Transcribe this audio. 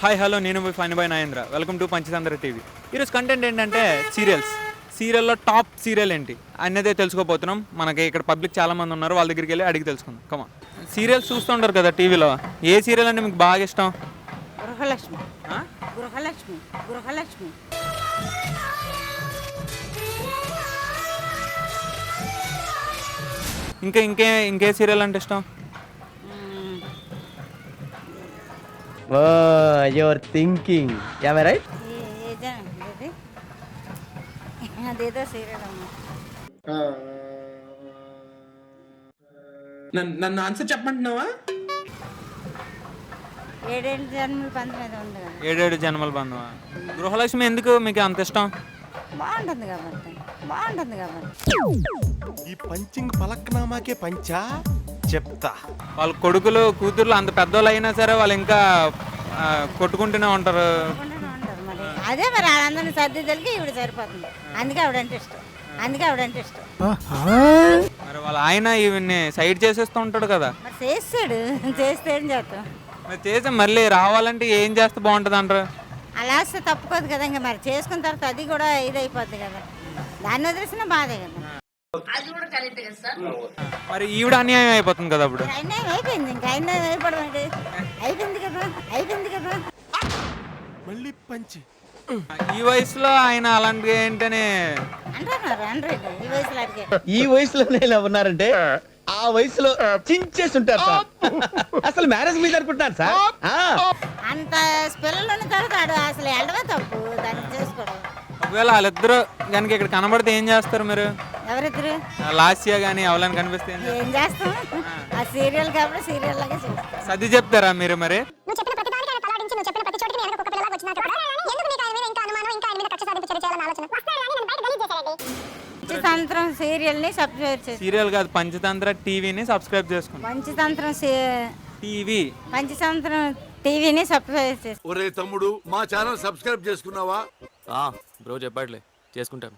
Hi hello నేను మీ fine boy Nayendra. Welcome to Panchatantra TV. ఈరోజు కంటెంట్ ఏంటంటే సీరియల్లో టాప్ సీరియల్ ఏంటి అన్నదే తెలుసుకోపోతున్నాం. మనకి ఇక్కడ పబ్లిక్ చాలామంది ఉన్నారు, వాళ్ళ దగ్గరికి వెళ్ళి అడిగి తెలుసుకుందాం. కమా, సీరియల్స్ చూస్తుంటారు కదా టీవీలో, ఏ సీరియల్ అంటే మీకు బాగా ఇష్టం? గృహలక్ష్మి. గృహలక్ష్మి. గృహలక్ష్మి. ఇంకే సీరియల్ అంటే ఇష్టం? Your thinking am I right? అదేదో సీరియల్ అమ్మా. నన్ను ఆన్సర్ చెప్పమంటున్నావా? 7 జన్మల పంతం మీద ఉంది కదా. 7 జన్మల బంధువా? గృహలక్ష్మి ఎందుకు మీకు అంత ఇష్టం? బాగుంటుంది కాబట్టి. ఈ పంచింగ్ పలక్నామాకే పంచా చెప్తా. వాళ్ళ కొడుకులు కూతుర్లు అంత పెద్దోళ్ళు అయినా సరే వాళ్ళు ఇంకా కొట్టుకుంటూనే ఉంటారు. ఉంటారు మరి. అదే మరి వాళ్ళందరినీ సర్ది తెలికి ఇవిడ సరిపోతుంది. అందుకే ఆవిడంటే ఇష్టం. మరి వాళ్ళ ఆయన ఈవిడ్ని సైడ్ చేసేస్తూ ఉంటాడు కదా. మరి చేస్తాడు. చేస్తే ఏం చేస్తాం? మరి చేసి మళ్ళీ రావాలంటే ఏం చేస్తే బాగుంటుంది అంటారు? అలా వస్తే తప్పుకోదు కదా. ఇంకా మరి చేసుకున్న తర్వాత అది కూడా ఇదైపోద్ది కదా. దాన్ని వదిలేసినా బాధే కదా. మరి ఈవిడ అన్యాయం అయిపోతుంది కదా అప్పుడు. అన్యాయం అయిపోయింది. ఇంకా అన్యాయం అయిపోవడం అంటే అయిపోయింది కదా. మళ్ళీ పంచి. ఈ వయసులో ఆయన అలాంటి ఏంటని అంటారు. ఈ వయసులో అడిగే ఈ వయసులోనే ఇలా ఉన్నారంటే ఆ వయసులో చించేసి ఉంటారు సార్. అసలు మ్యారేజ్ మీద అనుకుంటున్నాను సార్. అంత పిల్లలు ఉన్న తర్వాత అసలు వెళ్ళడమే తప్పు. దాన్ని చేసుకోవడం. ఒకవేళ వాళ్ళిద్దరు కనుక ఇక్కడ కనబడితే ఏం చేస్తారు మీరు? ఎవరిద్దరు? లాస్యా కానీ ఎవరైనా కనిపిస్తే ఏం చేస్తాం? ఆ సీరియల్ కాబట్టి సీరియల్ లాగా చేస్తాం. సర్ది చెప్తారా మీరు? మరి పంచతంత్రం సీరియల్ ని సబ్స్క్రైబ్ చేసి సీరియల్ కాదు, పంచతంత్ర టీవీని సబ్స్క్రైబ్ చేసుకోండి. పంచతంత్రం టీవీని సబ్స్క్రైబ్ చేసి. ఒరే తమ్ముడు, మా ఛానల్ సబ్స్క్రైబ్ చేసుకున్నావా? బ్రో చెప్పట్లే చేసుకుంటాను.